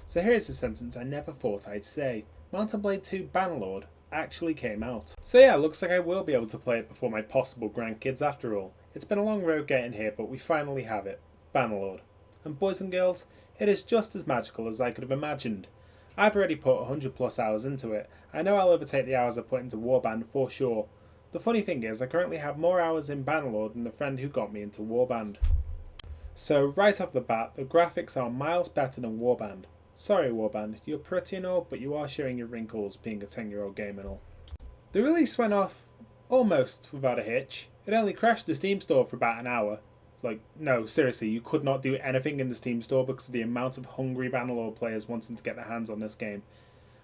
So here's a sentence I never thought I'd say. Mount & Blade 2 Bannerlord actually came out. So yeah, looks like I will be able to play it before my possible grandkids after all. It's been a long road getting here, but we finally have it. Bannerlord. And boys and girls, it is just as magical as I could have imagined. I've already put 100 plus hours into it. I know I'll overtake the hours I put into Warband for sure. The funny thing is, I currently have more hours in Bannerlord than the friend who got me into Warband. So right off the bat, the graphics are miles better than Warband. Sorry Warband, you're pretty and all, but you are showing your wrinkles being a 10-year-old game and all. The release went off almost without a hitch. It only crashed the Steam store for about an hour. Like, no, seriously, you could not do anything in the Steam store because of the amount of hungry Bannerlord players wanting to get their hands on this game.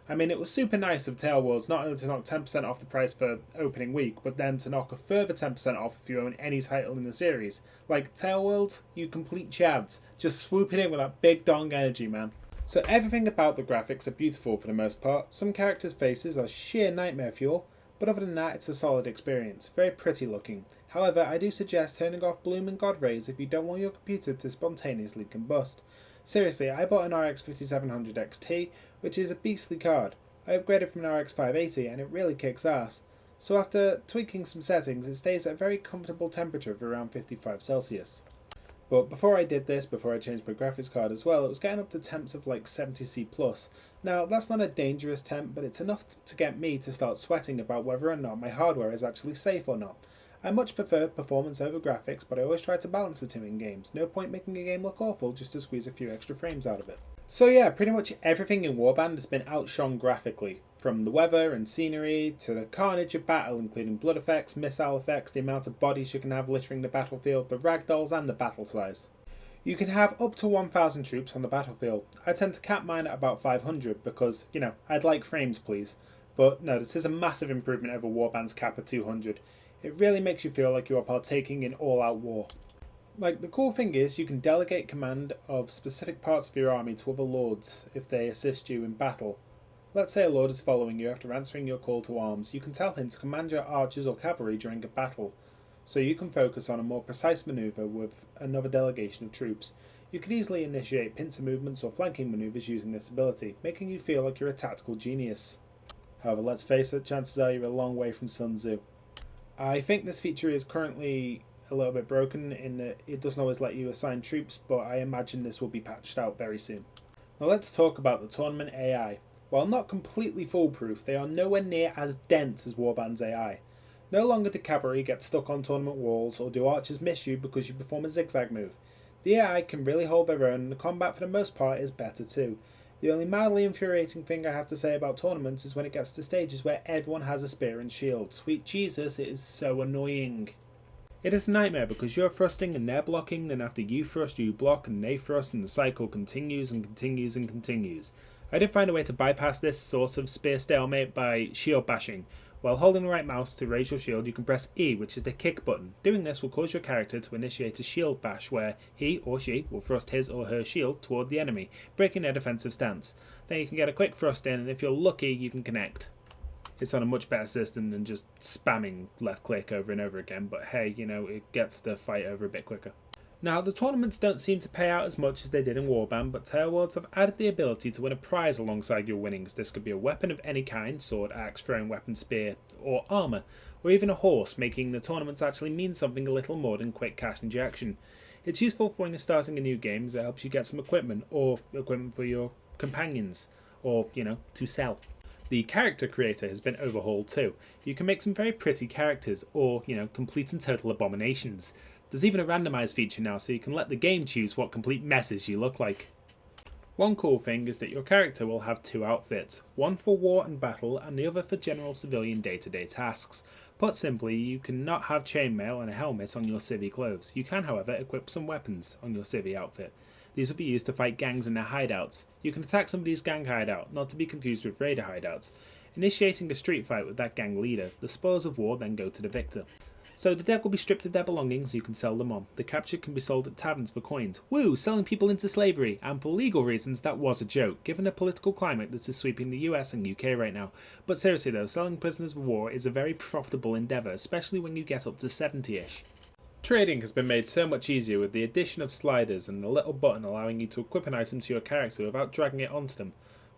I mean, it was super nice of Tailworlds not only to knock 10% off the price for opening week, but then to knock a further 10% off if you own any title in the series. Like, Tailworlds, you complete chads. Just swooping in with that big dong energy, man. So everything about the graphics are beautiful for the most part. Some characters' faces are sheer nightmare fuel, but other than that, it's a solid experience. Very pretty looking. However, I do suggest turning off Bloom and God Rays if you don't want your computer to spontaneously combust. Seriously, I bought an RX 5700 XT, which is a beastly card. I upgraded from an RX 580 and it really kicks ass. So after tweaking some settings, it stays at a very comfortable temperature of around 55 Celsius. But before I did this, before I changed my graphics card as well, it was getting up to temps of like 70C+. Now, that's not a dangerous temp, but it's enough to get me to start sweating about whether or not my hardware is actually safe or not. I much prefer performance over graphics, but I always try to balance the two in games. No point making a game look awful just to squeeze a few extra frames out of it. So yeah, pretty much everything in Warband has been outshone graphically. From the weather and scenery, to the carnage of battle, including blood effects, missile effects, the amount of bodies you can have littering the battlefield, the ragdolls and the battle size. You can have up to 1,000 troops on the battlefield. I tend to cap mine at about 500 because, you know, I'd like frames please. But no, this is a massive improvement over Warband's cap of 200. It really makes you feel like you are partaking in all-out war. Like, the cool thing is you can delegate command of specific parts of your army to other lords if they assist you in battle. Let's say a lord is following you after answering your call to arms. You can tell him to command your archers or cavalry during a battle, so you can focus on a more precise manoeuvre with another delegation of troops. You could easily initiate pincer movements or flanking manoeuvres using this ability, making you feel like you're a tactical genius. However, let's face it, chances are you're a long way from Sun Tzu. I think this feature is currently a little bit broken in that it doesn't always let you assign troops, but I imagine this will be patched out very soon. Now let's talk about the tournament AI. While not completely foolproof, they are nowhere near as dense as Warband's AI. No longer do cavalry get stuck on tournament walls or do archers miss you because you perform a zigzag move. The AI can really hold their own and the combat for the most part is better too. The only mildly infuriating thing I have to say about tournaments is when it gets to stages where everyone has a spear and shield. Sweet Jesus, it is so annoying. It is a nightmare because you're thrusting and they're blocking, then after you thrust you block and they thrust and the cycle continues and continues and continues. I did find a way to bypass this sort of spear stalemate by shield bashing. While holding the right mouse to raise your shield, you can press E, which is the kick button. Doing this will cause your character to initiate a shield bash where he or she will thrust his or her shield toward the enemy, breaking their defensive stance. Then you can get a quick thrust in and if you're lucky you can connect. It's on a much better system than just spamming left click over and over again, but hey, you know, it gets the fight over a bit quicker. Now, the tournaments don't seem to pay out as much as they did in Warband, but Tailworlds have added the ability to win a prize alongside your winnings. This could be a weapon of any kind, sword, axe, throwing weapon, spear, or armour, or even a horse, making the tournaments actually mean something a little more than quick cash injection. It's useful for when you're starting a new game as it helps you get some equipment, or equipment for your companions, or, you know, to sell. The character creator has been overhauled too. You can make some very pretty characters, or, you know, complete and total abominations. There's even a randomize feature now, so you can let the game choose what complete messes you look like. One cool thing is that your character will have two outfits, one for war and battle and the other for general civilian day-to-day tasks. Put simply, you cannot have chainmail and a helmet on your civvy clothes. You can, however, equip some weapons on your civvy outfit. These will be used to fight gangs in their hideouts. You can attack somebody's gang hideout, not to be confused with raider hideouts. Initiating a street fight with that gang leader, the spoils of war then go to the victor. So the dead will be stripped of their belongings, you can sell them on. The captured can be sold at taverns for coins. Woo! Selling people into slavery! And for legal reasons, that was a joke, given the political climate that is sweeping the US and UK right now. But seriously though, selling prisoners of war is a very profitable endeavour, especially when you get up to 70-ish. Trading has been made so much easier with the addition of sliders and the little button allowing you to equip an item to your character without dragging it onto them.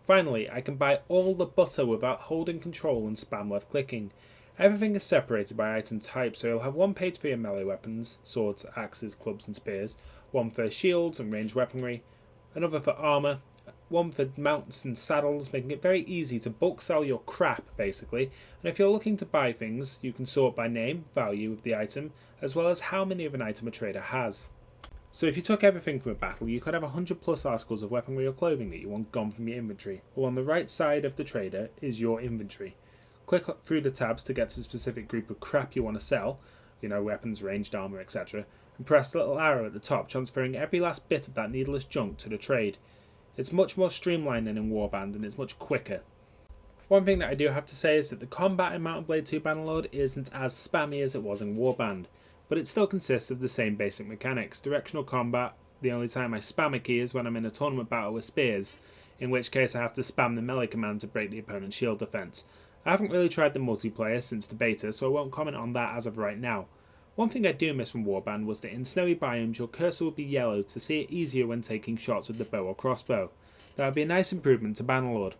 Finally, I can buy all the butter without holding control and spam left clicking. Everything is separated by item type, so you'll have one page for your melee weapons, swords, axes, clubs and spears, one for shields and ranged weaponry, another for armour, one for mounts and saddles, making it very easy to bulk sell your crap, basically. And if you're looking to buy things, you can sort by name, value of the item, as well as how many of an item a trader has. So if you took everything from a battle, you could have 100 plus articles of weaponry or clothing that you want gone from your inventory. Well, on the right side of the trader is your inventory. Click through the tabs to get to the specific group of crap you want to sell, weapons, ranged armour, etc. And press the little arrow at the top, transferring every last bit of that needless junk to the trade. It's much more streamlined than in Warband and it's much quicker. One thing that I do have to say is that the combat in Mount and Blade 2 Bannerlord isn't as spammy as it was in Warband, but it still consists of the same basic mechanics. Directional combat, the only time I spam a key is when I'm in a tournament battle with spears, in which case I have to spam the melee command to break the opponent's shield defense. I haven't really tried the multiplayer since the beta, so I won't comment on that as of right now. One thing I do miss from Warband was that in snowy biomes your cursor would be yellow to see it easier when taking shots with the bow or crossbow. That would be a nice improvement to Bannerlord.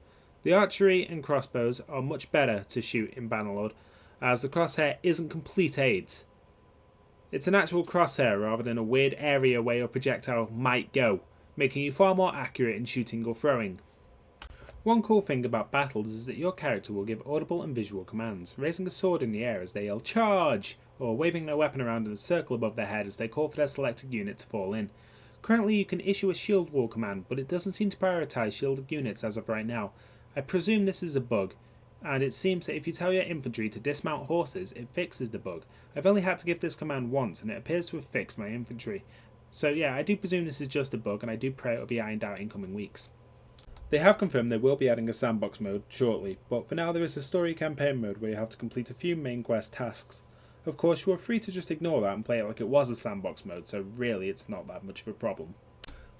The archery and crossbows are much better to shoot in Bannerlord, as the crosshair isn't complete aids. It's an actual crosshair rather than a weird area where your projectile might go, making you far more accurate in shooting or throwing. One cool thing about battles is that your character will give audible and visual commands, raising a sword in the air as they yell "Charge!" or waving their weapon around in a circle above their head as they call for their selected unit to fall in. Currently you can issue a shield wall command, but it doesn't seem to prioritise shielded units as of right now. I presume this is a bug, and it seems that if you tell your infantry to dismount horses, it fixes the bug. I've only had to give this command once, and it appears to have fixed my infantry. So yeah, I do presume this is just a bug, and I do pray it will be ironed out in coming weeks. They have confirmed they will be adding a sandbox mode shortly, but for now there is a story campaign mode where you have to complete a few main quest tasks. Of course, you are free to just ignore that and play it like it was a sandbox mode, so really it's not that much of a problem.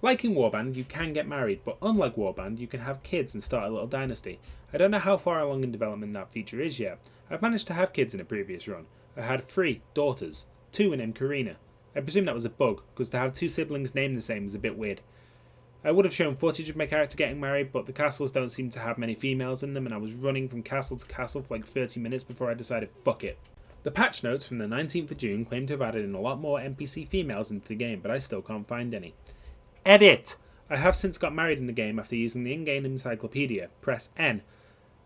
Like in Warband, you can get married, but unlike Warband, you can have kids and start a little dynasty. I don't know how far along in development that feature is yet. I've managed to have kids in a previous run. I had 3 daughters, 2 were named Karina. I presume that was a bug, because to have 2 siblings named the same is a bit weird. I would have shown footage of my character getting married, but the castles don't seem to have many females in them, and I was running from castle to castle for like 30 minutes before I decided fuck it. The patch notes from the 19th of June claim to have added in a lot more NPC females into the game, but I still can't find any. Edit! I have since got married in the game after using the in-game encyclopedia, press N,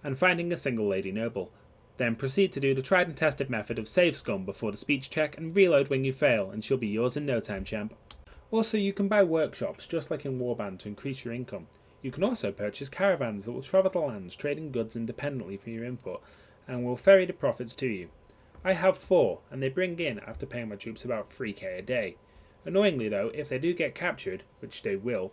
and finding a single lady noble. Then proceed to do the tried and tested method of save scum before the speech check and reload when you fail, and she'll be yours in no time, champ. Also, you can buy workshops, just like in Warband, to increase your income. You can also purchase caravans that will travel the lands, trading goods independently from your input, and will ferry the profits to you. I have 4, and they bring in, after paying my troops, about 3k a day. Annoyingly though, if they do get captured, which they will,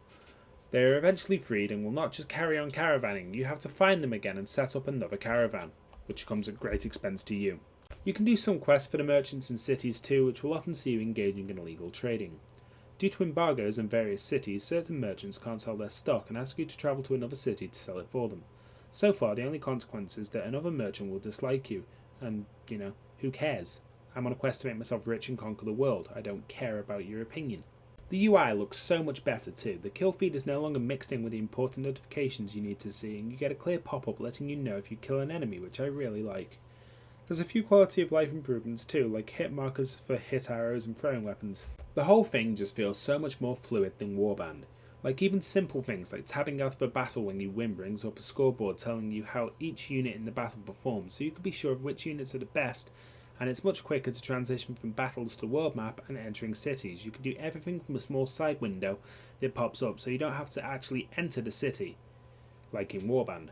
they are eventually freed and will not just carry on caravanning. You have to find them again and set up another caravan, which comes at great expense to you. You can do some quests for the merchants in cities too, which will often see you engaging in illegal trading. Due to embargoes in various cities, certain merchants can't sell their stock and ask you to travel to another city to sell it for them. So far, the only consequence is that another merchant will dislike you, and, who cares? I'm on a quest to make myself rich and conquer the world. I don't care about your opinion. The UI looks so much better too. The kill feed is no longer mixed in with the important notifications you need to see, and you get a clear pop-up letting you know if you kill an enemy, which I really like. There's a few quality of life improvements too, like hit markers for hit arrows and throwing weapons. The whole thing just feels so much more fluid than Warband. Like even simple things like tabbing out of a battle when you win brings up a scoreboard telling you how each unit in the battle performs, so you can be sure of which units are the best, and it's much quicker to transition from battles to the world map and entering cities. You can do everything from a small side window that pops up, so you don't have to actually enter the city, like in Warband.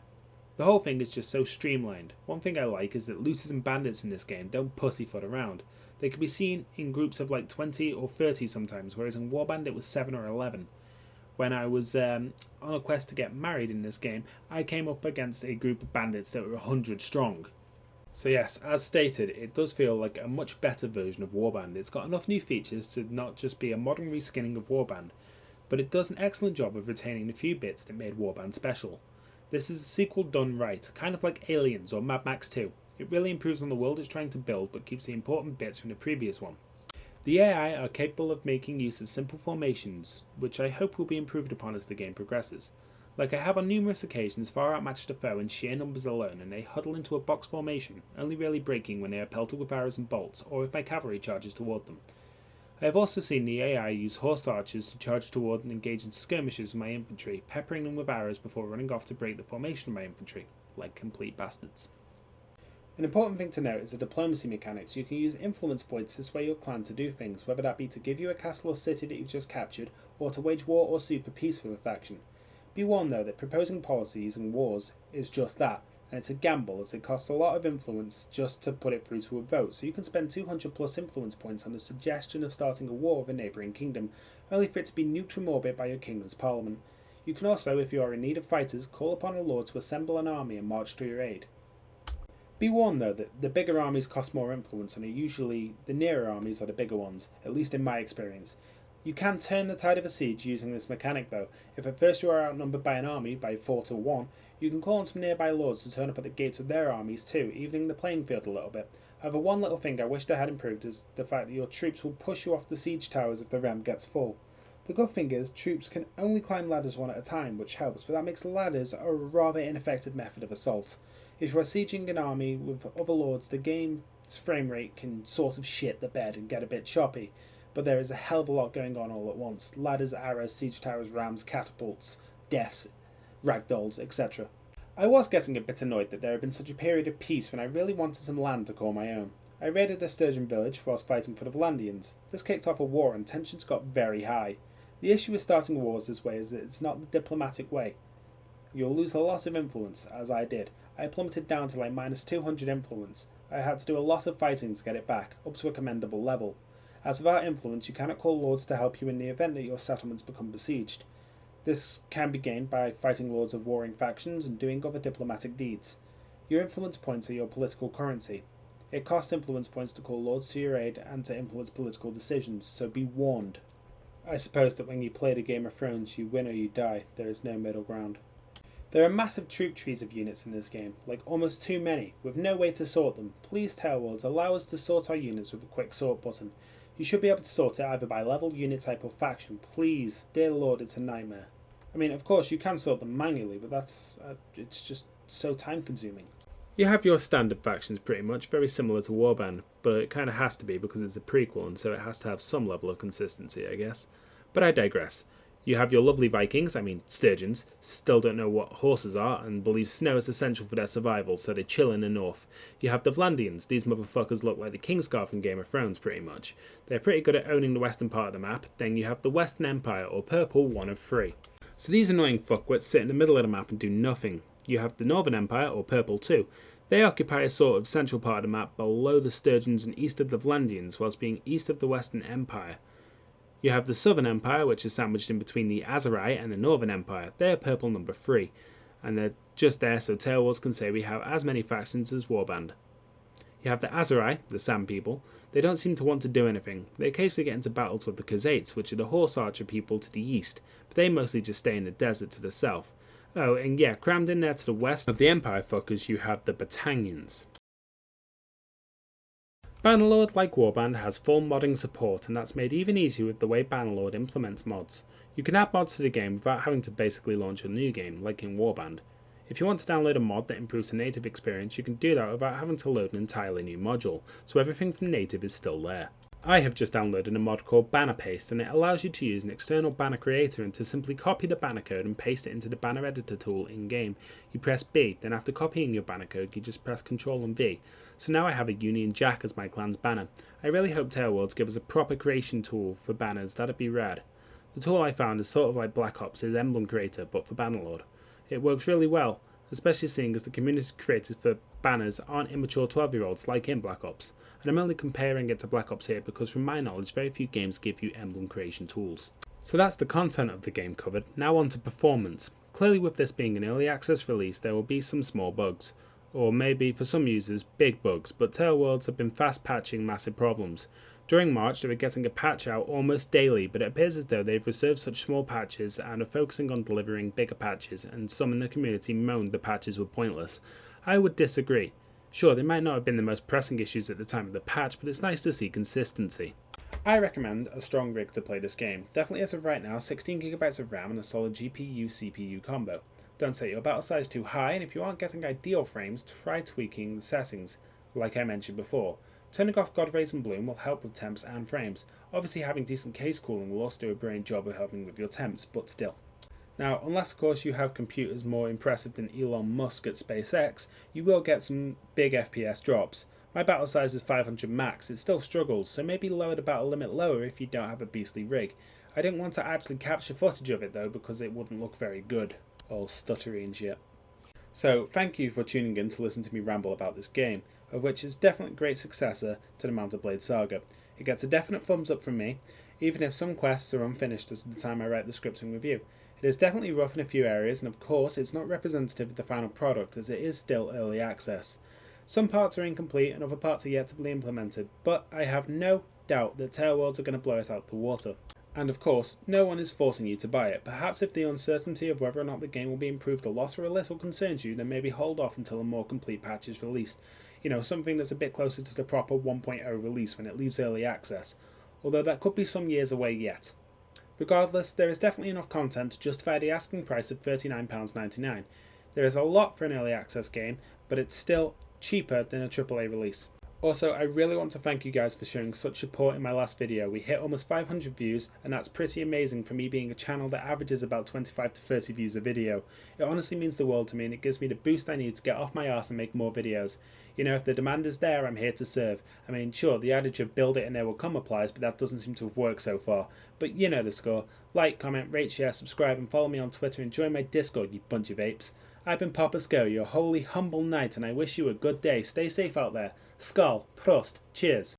The whole thing is just so streamlined. One thing I like is that looters and bandits in this game don't pussyfoot around. They can be seen in groups of like 20 or 30 sometimes, whereas in Warband it was 7 or 11. When I was on a quest to get married in this game, I came up against a group of bandits that were 100 strong. So yes, as stated, it does feel like a much better version of Warband. It's got enough new features to not just be a modern reskinning of Warband, but it does an excellent job of retaining the few bits that made Warband special. This is a sequel done right, kind of like Aliens or Mad Max 2. It really improves on the world it's trying to build, but keeps the important bits from the previous one. The AI are capable of making use of simple formations, which I hope will be improved upon as the game progresses. Like I have on numerous occasions far outmatched a foe in sheer numbers alone, and they huddle into a box formation, only really breaking when they are pelted with arrows and bolts, or if my cavalry charges toward them. I have also seen the AI use horse archers to charge toward and engage in skirmishes with my infantry, peppering them with arrows before running off to break the formation of my infantry, like complete bastards. An important thing to note is the diplomacy mechanics. You can use influence points to sway your clan to do things, whether that be to give you a castle or city that you've just captured, or to wage war or sue for peace with a faction. Be warned though that proposing policies and wars is just that, and it's a gamble as it costs a lot of influence just to put it through to a vote, so you can spend 200 plus influence points on the suggestion of starting a war with a neighbouring kingdom, only for it to be nuked from orbit by your kingdom's parliament. You can also, if you are in need of fighters, call upon a lord to assemble an army and march to your aid. Be warned though that the bigger armies cost more influence and are usually the nearer armies are the bigger ones, at least in my experience. You can turn the tide of a siege using this mechanic though. If at first you are outnumbered by an army by 4 to 1, you can call on some nearby lords to turn up at the gates with their armies too, evening the playing field a little bit. However, one little thing I wished I had improved is the fact that your troops will push you off the siege towers if the ramp gets full. The good thing is, troops can only climb ladders one at a time, which helps, but that makes ladders a rather ineffective method of assault. If you are sieging an army with other lords, the game's frame rate can sort of shit the bed and get a bit choppy, but there is a hell of a lot going on all at once. Ladders, arrows, siege towers, rams, catapults, deaths, ragdolls, etc. I was getting a bit annoyed that there had been such a period of peace when I really wanted some land to call my own. I raided a sturgeon village whilst fighting for the Vlandians. This kicked off a war and tensions got very high. The issue with starting wars this way is that it's not the diplomatic way. You'll lose a lot of influence, as I did. I plummeted down to like minus 200 influence. I had to do a lot of fighting to get it back, up to a commendable level. As without influence, you cannot call lords to help you in the event that your settlements become besieged. This can be gained by fighting lords of warring factions and doing other diplomatic deeds. Your influence points are your political currency. It costs influence points to call lords to your aid and to influence political decisions, so be warned. I suppose that when you play the Game of Thrones, you win or you die. There is no middle ground. There are massive troop trees of units in this game, like almost too many, with no way to sort them. Please, Tailworlds, allow us to sort our units with a quick sort button. You should be able to sort it either by level, unit type or faction. Please, dear lord, it's a nightmare. I mean, of course, you can sort them manually, but it's just so time consuming. You have your standard factions pretty much, very similar to Warband, but it kind of has to be because it's a prequel and so it has to have some level of consistency, I guess. But I digress. You have your lovely Vikings, sturgeons, still don't know what horses are and believe snow is essential for their survival, so they chill in the north. You have the Vlandians, these motherfuckers look like the Kingsguard from Game of Thrones pretty much. They're pretty good at owning the western part of the map. Then you have the Western Empire, or Purple, one of 3. So these annoying fuckwits sit in the middle of the map and do nothing. You have the Northern Empire, or Purple 2. They occupy a sort of central part of the map below the Sturgeons and east of the Vlandians, whilst being east of the Western Empire. You have the Southern Empire, which is sandwiched in between the Aserai and the Northern Empire. They are Purple number 3, and they're just there so Tailworlds can say we have as many factions as Warband. You have the Aserai, the Sand people. They don't seem to want to do anything. They occasionally get into battles with the Khazaits, which are the horse archer people to the east, but they mostly just stay in the desert to the south. Oh, and yeah, crammed in there to the west of the Empire fuckers you have the Batangians. Bannerlord, like Warband, has full modding support, and that's made even easier with the way Bannerlord implements mods. You can add mods to the game without having to basically launch a new game, like in Warband. If you want to download a mod that improves the native experience, you can do that without having to load an entirely new module, so everything from native is still there. I have just downloaded a mod called Banner Paste, and it allows you to use an external banner creator and to simply copy the banner code and paste it into the banner editor tool in-game. You press B, then after copying your banner code, you just press Ctrl and V. So now I have a Union Jack as my clan's banner. I really hope Tailworlds give us a proper creation tool for banners, that'd be rad. The tool I found is sort of like Black Ops' Emblem Creator, but for Bannerlord. It works really well, especially seeing as the community creators for banners aren't immature 12-year-olds like in Black Ops, and I'm only comparing it to Black Ops here because from my knowledge very few games give you emblem creation tools. So that's the content of the game covered, now on to performance. Clearly with this being an early access release there will be some small bugs, or maybe for some users big bugs, but Tailworlds have been fast patching massive problems. During March they were getting a patch out almost daily, but it appears as though they've reserved such small patches and are focusing on delivering bigger patches, and some in the community moaned the patches were pointless. I would disagree. Sure, they might not have been the most pressing issues at the time of the patch, but it's nice to see consistency. I recommend a strong rig to play this game. Definitely as of right now, 16GB of RAM and a solid GPU-CPU combo. Don't set your battle size too high, and if you aren't getting ideal frames, try tweaking the settings, like I mentioned before. Turning off God Rays and Bloom will help with temps and frames. Obviously having decent case cooling will also do a brilliant job of helping with your temps, but still. Now, unless of course you have computers more impressive than Elon Musk at SpaceX, you will get some big FPS drops. My battle size is 500 max, it still struggles, so maybe lower the battle limit lower if you don't have a beastly rig. I didn't want to actually capture footage of it though because it wouldn't look very good, all stuttery and shit. So thank you for tuning in to listen to me ramble about this game, of which is definitely a great successor to the Mountain Blade saga. It gets a definite thumbs up from me, even if some quests are unfinished as of the time I write the script and review. It is definitely rough in a few areas, and of course it's not representative of the final product as it is still early access. Some parts are incomplete and other parts are yet to be implemented, but I have no doubt that Tale Worlds are going to blow it out the water. And of course, no one is forcing you to buy it. Perhaps if the uncertainty of whether or not the game will be improved a lot or a little concerns you, then maybe hold off until a more complete patch is released. You know, something that's a bit closer to the proper 1.0 release when it leaves early access, although that could be some years away yet. Regardless, there is definitely enough content to justify the asking price of £39.99. There is a lot for an early access game, but it's still cheaper than a AAA release. Also, I really want to thank you guys for showing such support in my last video. We hit almost 500 views, and that's pretty amazing for me being a channel that averages about 25 to 30 views a video. It honestly means the world to me, and it gives me the boost I need to get off my arse and make more videos. You know, if the demand is there, I'm here to serve. I mean, sure, the adage of build it and they will come applies, but that doesn't seem to have worked so far. But you know the score. Like, comment, rate, share, subscribe, and follow me on Twitter and join my Discord, you bunch of apes. I've been PapaScho, your holy, humble knight, and I wish you a good day. Stay safe out there. Skull, Prost, cheers.